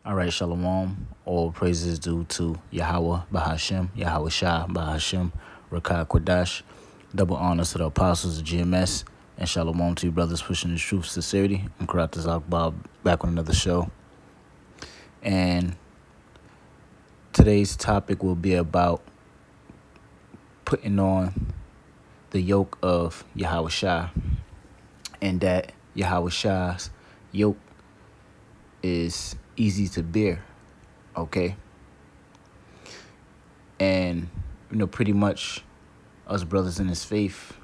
All right, Shalom. All praises due to Yahweh Bahashem, Yahawashi Bahashem, Rakai Kwadash. Double honors to the apostles of GMS. And Shalom to you brothers pushing the truth, sincerity. I'm Karat Bob, back on another show. And today's topic will be about putting on the yoke of Yahawashi. And that Yahawashi's yoke is easy to bear, okay? And, pretty much us brothers in this faith,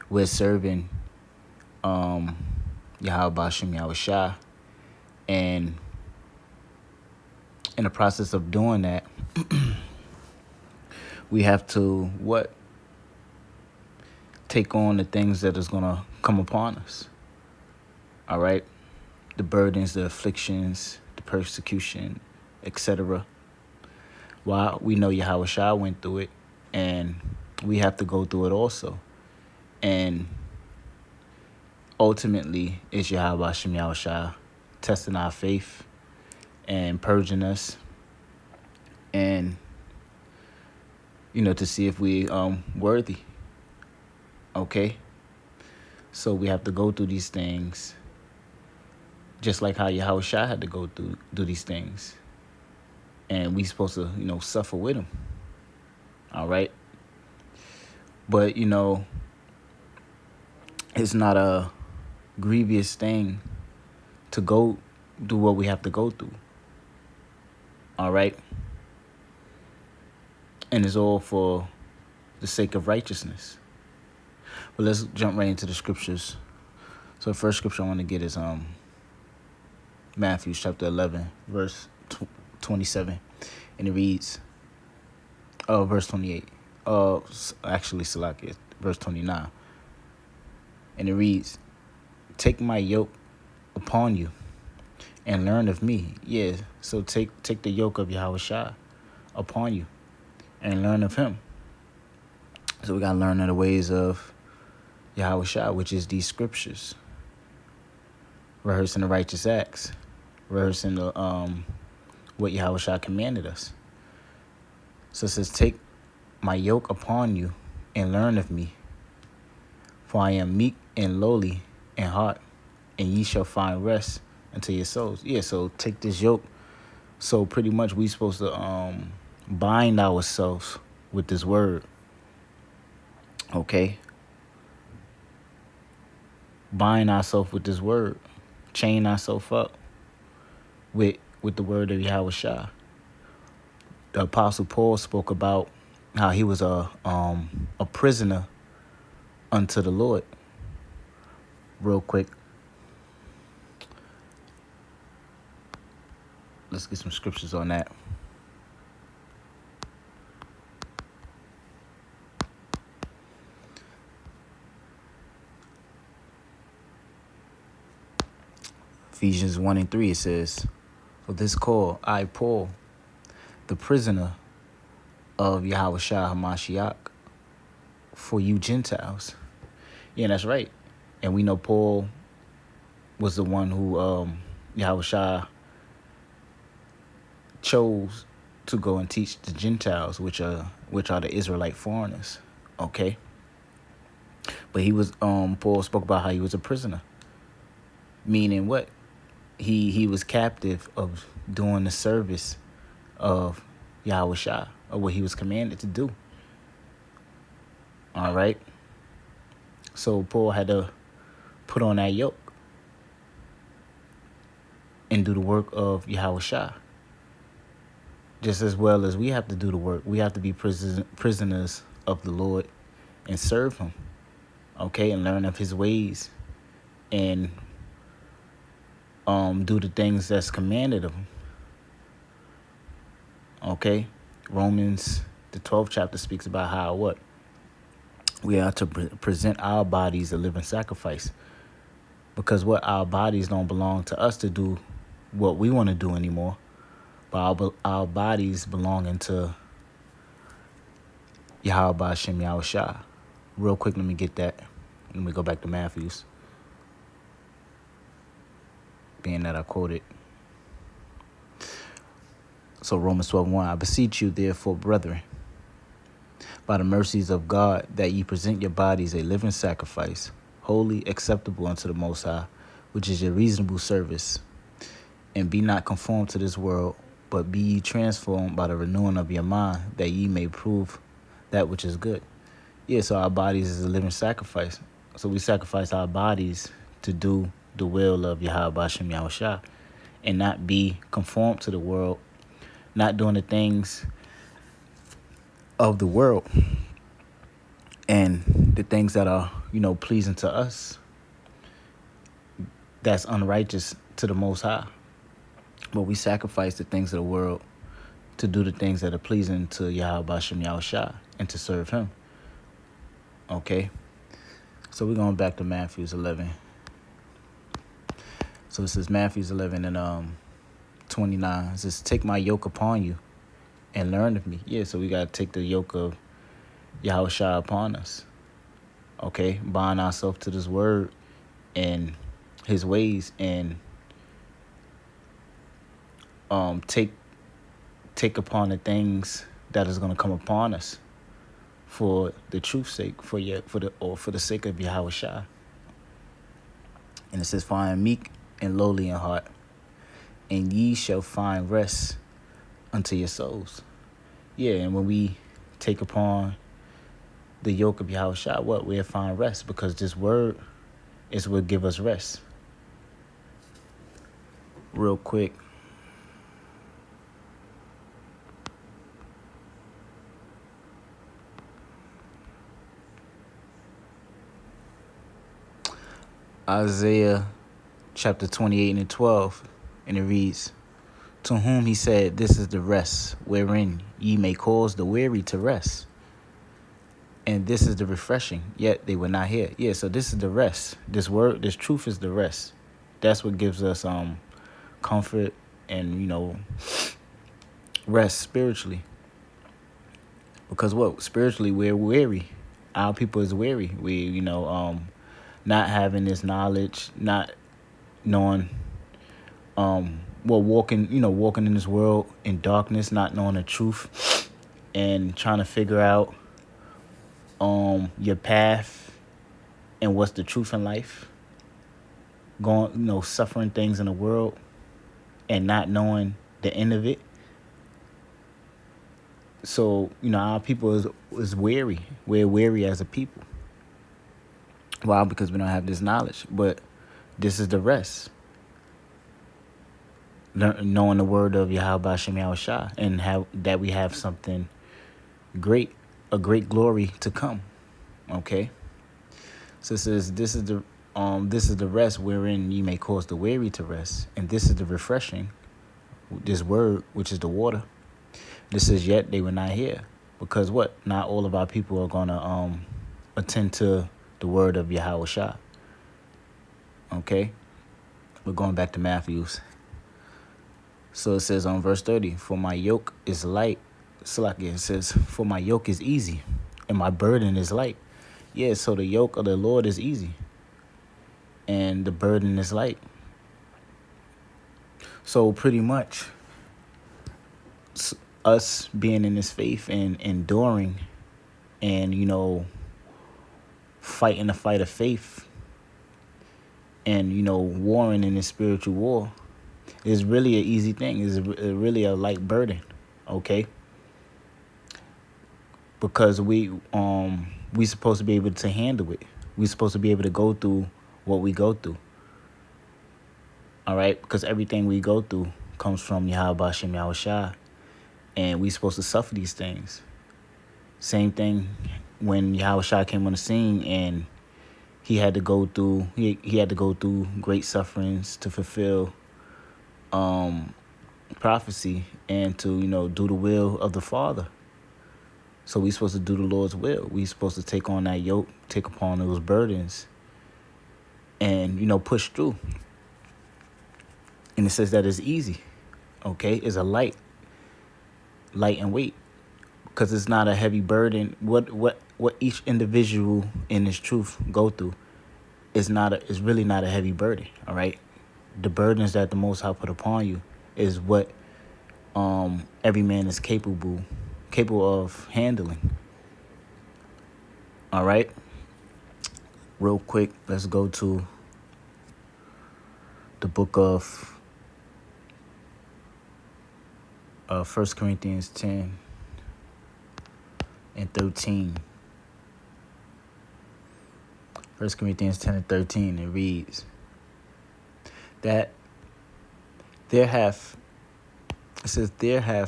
we're serving Yahweh Bashem Yahawashi. And in the process of doing that, we have to, take on the things that is going to come upon us, all right? The burdens, the afflictions, the persecution, etc. While we know Yahawashi went through it, and we have to go through it also. And ultimately, it's Yahweh Shem Yahawashi testing our faith and purging us, and to see if we worthy. Okay, so we have to go through these things, just like how Yahawashi had to go through these things, and we supposed to suffer with him. All right, but it's not a grievous thing to go do what we have to go through. All right, and it's all for the sake of righteousness. But let's jump right into the scriptures. So the first scripture I want to get is Matthew chapter 11, verse 27. And it reads, verse 28. Actually, Salakia, verse 29. And it reads, "Take my yoke upon you and learn of me." Yeah, so take the yoke of Yahawashi upon you and learn of him. So we got to learn of the ways of Yahawashi, which is these scriptures. Rehearsing the righteous acts. Rehearsing the what Yahawashi commanded us. So it says, "Take my yoke upon you and learn of me. For I am meek and lowly in heart, and ye shall find rest unto your souls." Yeah, so take this yoke. So pretty much we supposed to bind ourselves with this word. Okay? Bind ourselves with this word. Chain ourselves up with the word of Yahawashi. The Apostle Paul spoke about how he was a prisoner unto the Lord. Real quick, let's get some scriptures on that. Ephesians 1 and 3, it says, "For this call I, Paul, the prisoner of Yahawashi HaMashiach, for you Gentiles." Yeah, that's right. And we know Paul was the one who Yahawashi chose to go and teach the Gentiles, which are the Israelite foreigners. Okay. But he was Paul spoke about how he was a prisoner. Meaning what? He was captive of doing the service of Yahawashi, or what he was commanded to do. All right. So Paul had to put on that yoke and do the work of Yahawashi. Just as well as we have to do the work. We have to be prisoners of the Lord and serve him. Okay, and learn of his ways and do the things that's commanded of him. Okay, Romans, the 12th chapter, speaks about how we are to present our bodies a living sacrifice, because our bodies don't belong to us to do what we want to do anymore, but our bodies belonging to Yahweh Shem Yahawashi. Real quick, let me get that. Let me go back to Matthew's, being that I quoted. So Romans 12:1, I beseech you, therefore, brethren, by the mercies of God, that ye present your bodies a living sacrifice, holy, acceptable unto the Most High, which is your reasonable service. And be not conformed to this world, but be ye transformed by the renewing of your mind, that ye may prove that which is good. Yeah, so our bodies is a living sacrifice. So we sacrifice our bodies to do the will of Yahawashi, and not be conformed to the world, not doing the things of the world and the things that are, pleasing to us, that's unrighteous to the Most High. But we sacrifice the things of the world to do the things that are pleasing to Yahawashi and to serve him. Okay? So we're going back to Matthew 11. So it says Matthew 11 and 29. It says, take my yoke upon you and learn of me. Yeah, so we got to take the yoke of Yahawashi upon us. Okay? Bind ourselves to this word and his ways, and take upon the things that is going to come upon us for the truth's sake, for the sake of Yahawashi. And it says, for I am meek and lowly in heart, and ye shall find rest unto your souls. Yeah, and when we take upon the yoke of Yahawashi, what? We'll find rest, because this word is what give us rest. Real quick. Isaiah chapter 28 and 12, and it reads, to whom he said, this is the rest, wherein ye may cause the weary to rest. And this is the refreshing, yet they were not here. Yeah, so this is the rest. This word, this truth is the rest. That's what gives us comfort and, rest spiritually. Because what? Spiritually, we're weary. Our people is weary. We, not having this knowledge, not knowing, walking in this world in darkness, not knowing the truth, and trying to figure out your path and what's the truth in life. Going, suffering things in the world and not knowing the end of it. So, our people is weary. We're weary as a people. Why? Because we don't have this knowledge. But this is the rest. Knowing the word of Yahawashi, and that we have something great, a great glory to come. Okay? So it says, this is the rest wherein ye may cause the weary to rest, and this is the refreshing, this word, which is the water. This is yet they were not here. Because what? Not all of our people are gonna attend to the word of Yahawashi. Okay? We're going back to Matthew's. So it says on verse 30, for my yoke is light. It says, for my yoke is easy and my burden is light. Yeah, so the yoke of the Lord is easy and the burden is light. So pretty much us being in this faith and enduring and, fighting the fight of faith and, warring in this spiritual war is really an easy thing. It's really a light burden, okay? Because we supposed to be able to handle it. We supposed to be able to go through what we go through. All right? Because everything we go through comes from Yahawashi, and we supposed to suffer these things. Same thing when Yahawashi came on the scene and he had to go through great sufferings to fulfill prophecy and to do the will of the Father. So we supposed to do the Lord's will. We supposed to take on that yoke, take upon those burdens, and push through. And it says that it's easy. Okay, it's a light and weight, because it's not a heavy burden. What each individual in this truth go through is really not a heavy burden. All right, the burdens that the Most High put upon you is what every man is capable of handling. All right. Real quick, let's go to the book of 1 Corinthians 10 and 13. 1 Corinthians 10 and 13, it reads that there have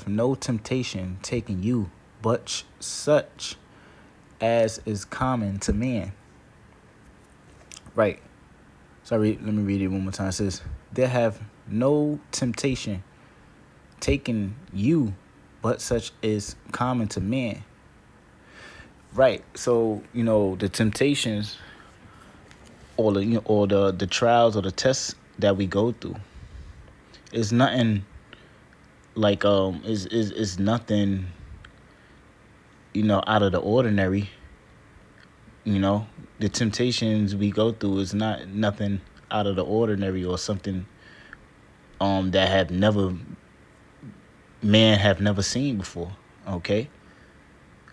no temptation taken you but such as is common to man. Right. Sorry, let me read it one more time. It says, there have no temptation taken you but such is common to man. Right. So, the temptations or the trials or the tests that we go through is nothing like is nothing out of the ordinary. The temptations we go through is not nothing out of the ordinary or something that man have never seen before. Okay,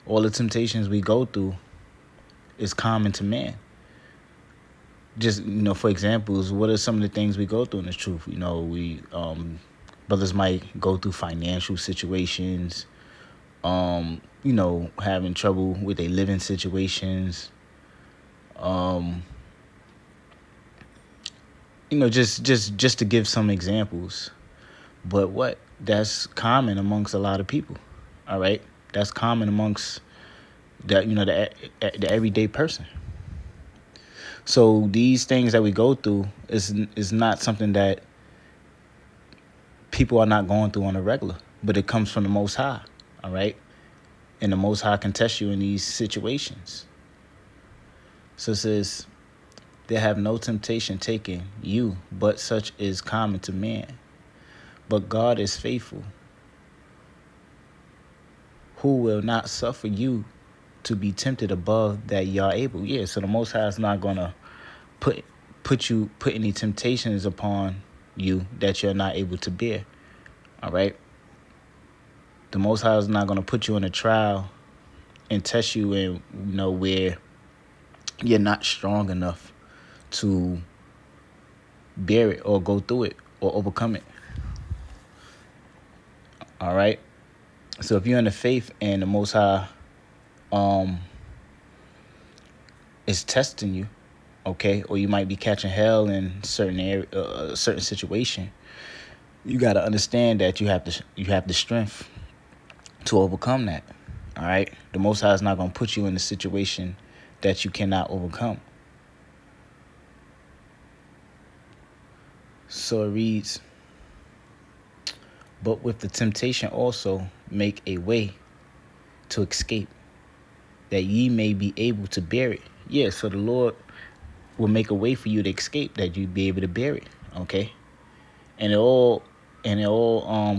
all the temptations we go through is common to man. Just for examples, what are some of the things we go through in the truth? We brothers might go through financial situations, having trouble with their living situations, just to give some examples. But that's common amongst a lot of people. All right, that's common amongst the everyday person. So these things that we go through is not something that people are not going through on a regular, but it comes from the Most High. All right, and the Most High can test you in these situations. So it says, there have no temptation taken you, but such is common to man. But God is faithful, who will not suffer you to be tempted above that you are able. Yeah, so the Most High is not gonna put any temptations upon you that you're not able to bear. All right. The Most High is not gonna put you in a trial and test you in where you're not strong enough to bear it or go through it or overcome it. All right. So if you're in the faith and the Most High is testing you, okay, or you might be catching hell in certain situation, you got to understand that you have the strength to overcome that. All right. The Most High is not going to put you in a situation that you cannot overcome. So it reads, but with the temptation also make a way to escape, that ye may be able to bear it. Yeah, so the Lord will make a way for you to escape, that you be able to bear it. Okay, and it all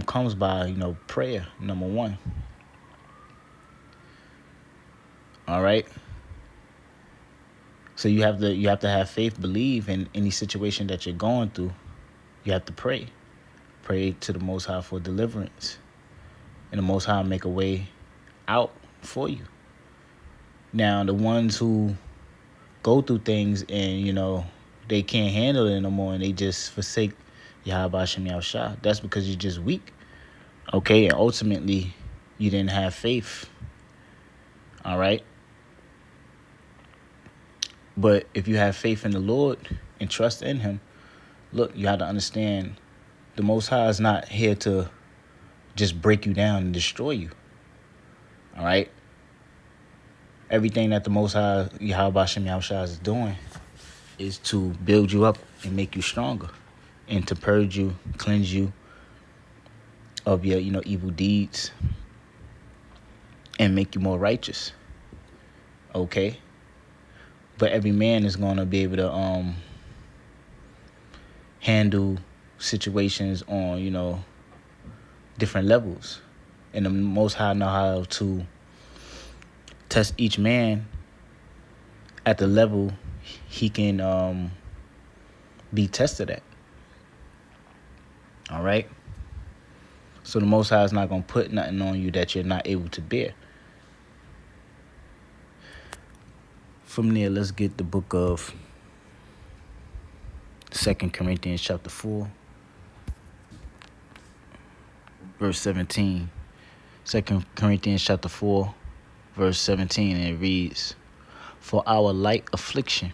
comes by prayer. Number one. All right. So you have to have faith, believe in any situation that you're going through. You have to pray to the Most High for deliverance, and the Most High make a way out for you. Now, the ones who go through things and they can't handle it no more and they just forsake Yahawashi, that's because you're just weak. Okay, and ultimately you didn't have faith. All right. But if you have faith in the Lord and trust in Him, look, you have to understand the Most High is not here to just break you down and destroy you. All right. Everything that the Most High, Yahawashi, is doing is to build you up and make you stronger, and to purge you, cleanse you of your, evil deeds, and make you more righteous. Okay. But every man is going to be able to handle situations on, different levels. And the Most High know how to test each man at the level he can be tested at. All right. So the Most High is not going to put nothing on you that you're not able to bear. From there, let's get the book of 2 Corinthians chapter 4, verse 17. 2 Corinthians chapter 4, verse 17, and it reads, "For our light affliction,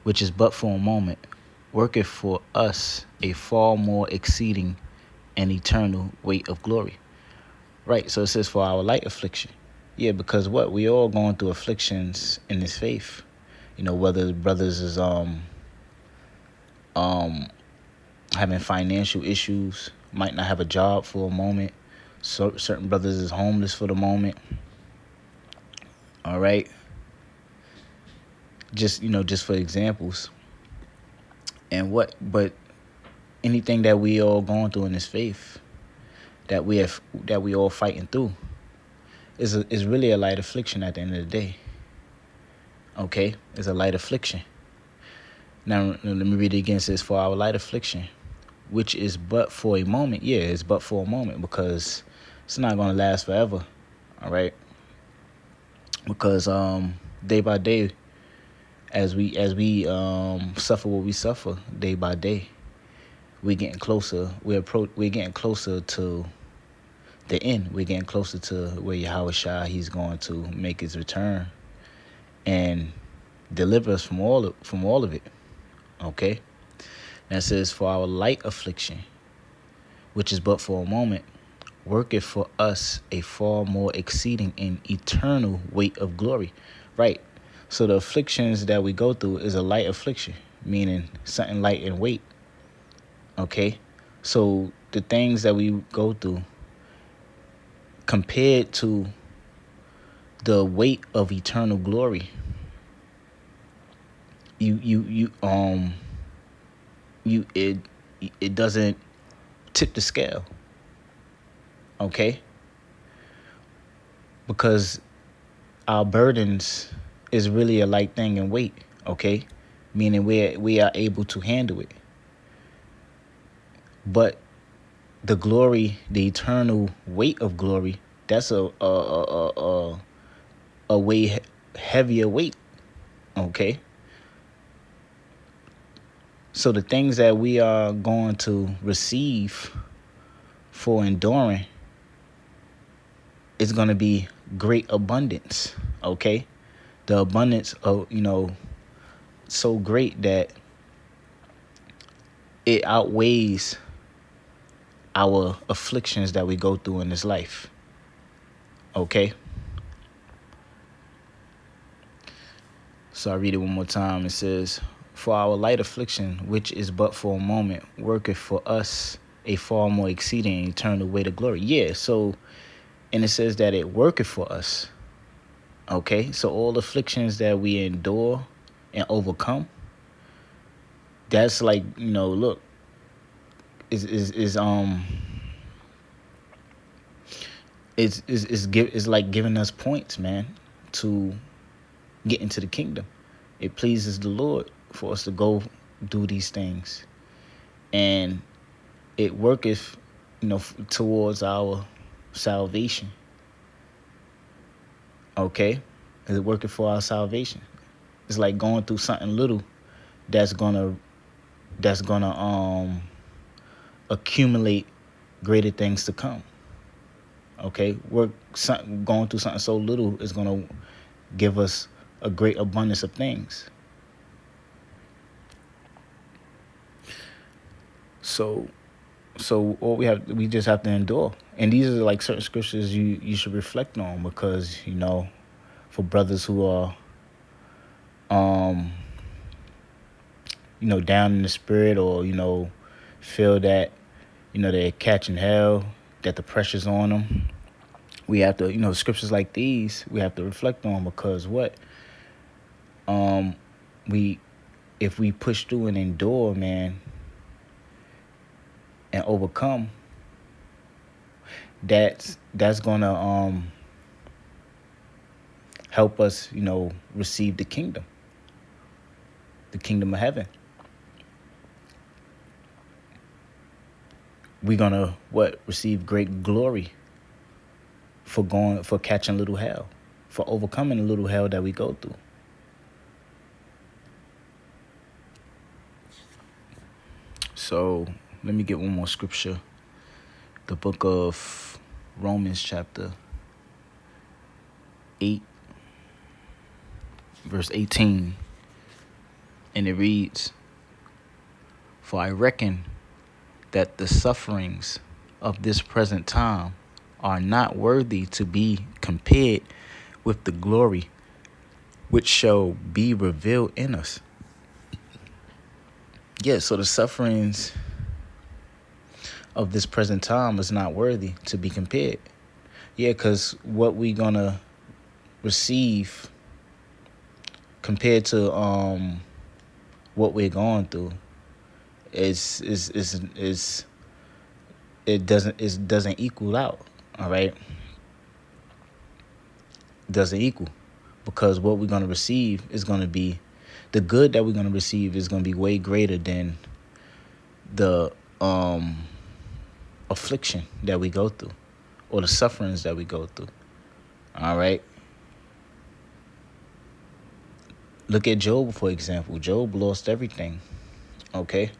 which is but for a moment, worketh for us a far more exceeding and eternal weight of glory." Right, so it says for our light affliction. Yeah, because what? We all going through afflictions in this faith. You know, whether the brothers is having financial issues, might not have a job for a moment. So certain brothers is homeless for the moment. All right. Just for examples. And but anything that we all going through in this faith, that we all fighting through, is really a light affliction at the end of the day. Okay, it's a light affliction. Now let me read it again. It says, "For our light affliction, which is but for a moment." Yeah, it's but for a moment, because it's not going to last forever. All right, because day by day, as we suffer what we suffer day by day, we're getting closer. We're getting closer to the end. We're getting closer to where Yahawashi, he's going to make his return and deliver us from all of it. Okay, and it says, "For our light affliction, which is but for a moment, worketh for us a far more exceeding and eternal weight of glory." Right. So the afflictions that we go through is a light affliction, meaning something light in weight. Okay. So the things that we go through, compared to the weight of eternal glory, it doesn't tip the scale. Okay? Because our burdens is really a light thing in weight. Okay? Meaning we are able to handle it. But the glory, the eternal weight of glory, that's a way heavier weight. Okay? So the things that we are going to receive for enduring is going to be great abundance. Okay? The abundance of, so great that it outweighs our afflictions that we go through in this life. Okay? So I read it one more time. It says, "For our light affliction, which is but for a moment, worketh for us a far more exceeding eternal weight of glory." Yeah, so, and it says that it worketh for us. Okay, so all afflictions that we endure and overcome, that's like, look, it's like giving us points, man, to get into the kingdom. It pleases the Lord for us to go do these things, and it worketh, towards our salvation. Okay, it worketh for our salvation. It's like going through something little that's gonna accumulate greater things to come. Okay, going through something so little is gonna give us a great abundance of things. So all we just have to endure. And these are like certain scriptures you should reflect on, because, for brothers who are down in the spirit, or, feel that, they're catching hell, that the pressure's on them. We have to, scriptures like these, we have to reflect on, because what? If we push through and endure, man, and overcome, that's gonna help us, receive the kingdom of heaven. we're gonna receive great glory for catching little hell, for overcoming the little hell that we go through. So let me get one more scripture. The book of Romans chapter 8, verse 18. And it reads, "For I reckon that the sufferings of this present time are not worthy to be compared with the glory which shall be revealed in us." Yeah, so the sufferings of this present time is not worthy to be compared. Yeah, because what we gonna receive compared to what we're going through is it doesn't equal out. All right, doesn't equal, because what we're gonna receive is gonna be the good that we're gonna receive is gonna be way greater than the affliction that we go through or the sufferings that we go through. All right. Look at Job, for example. Job lost everything. Okay.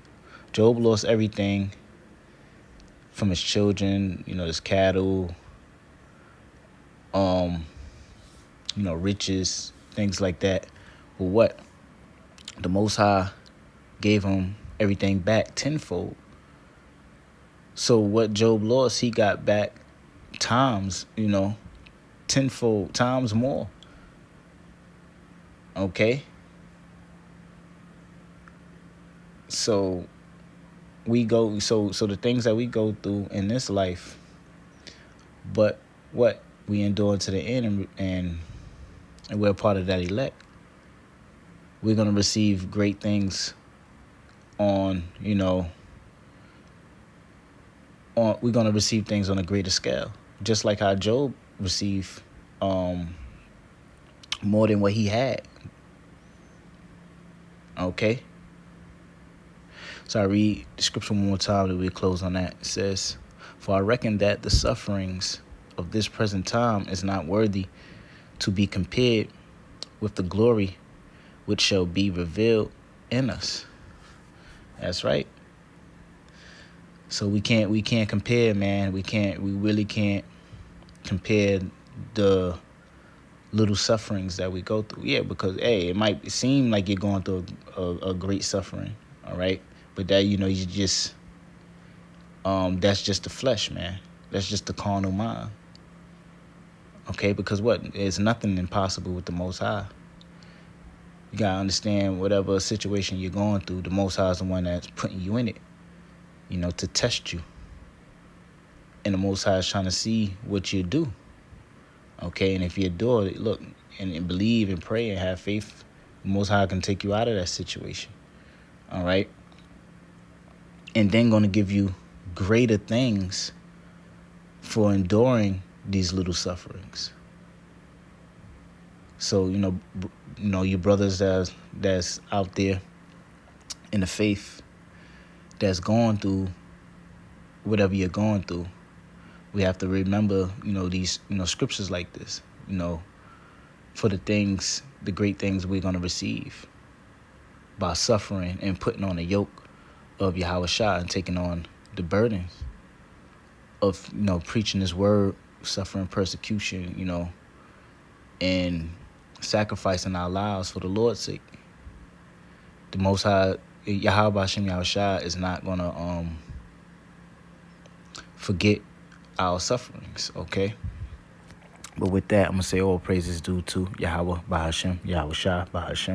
Job lost everything from his children, his cattle, riches, things like that. But what? The Most High gave him everything back tenfold. So what Job lost, he got back times, tenfold, times more. Okay? So so the things that we go through in this life, but what we endure to the end, and we're part of that elect, we're going to receive great things we're going to receive things on a greater scale, just like how Job received more than what he had. Okay? So I read the scripture one more time that we close on that. It says, "For I reckon that the sufferings of this present time is not worthy to be compared with the glory which shall be revealed in us." That's right. So we can't compare, man. We really can't compare the little sufferings that we go through. Yeah, because it might seem like you're going through a great suffering, all right? But that you just that's just the flesh, man. That's just the carnal mind. Okay, because there's nothing impossible with the Most High. You gotta understand, whatever situation you're going through, the Most High is the one that's putting you in it, to test you. And the Most High is trying to see what you do. Okay, and if you adore it, look, and believe and pray and have faith, the Most High can take you out of that situation. All right? And then going to give you greater things for enduring these little sufferings. So, your brothers that's out there in the faith that's going through whatever you're going through, we have to remember, these, scriptures like this, for the great things we're going to receive by suffering and putting on the yoke of Yahawashi and taking on the burdens of, preaching His word, suffering persecution, and sacrificing our lives for the Lord's sake. The Most High, Yahawashi, is not going to forget our sufferings, okay? But with that, I'm going to say all praises due to Yahweh, Bahashem, Yahawashi, Bahashem.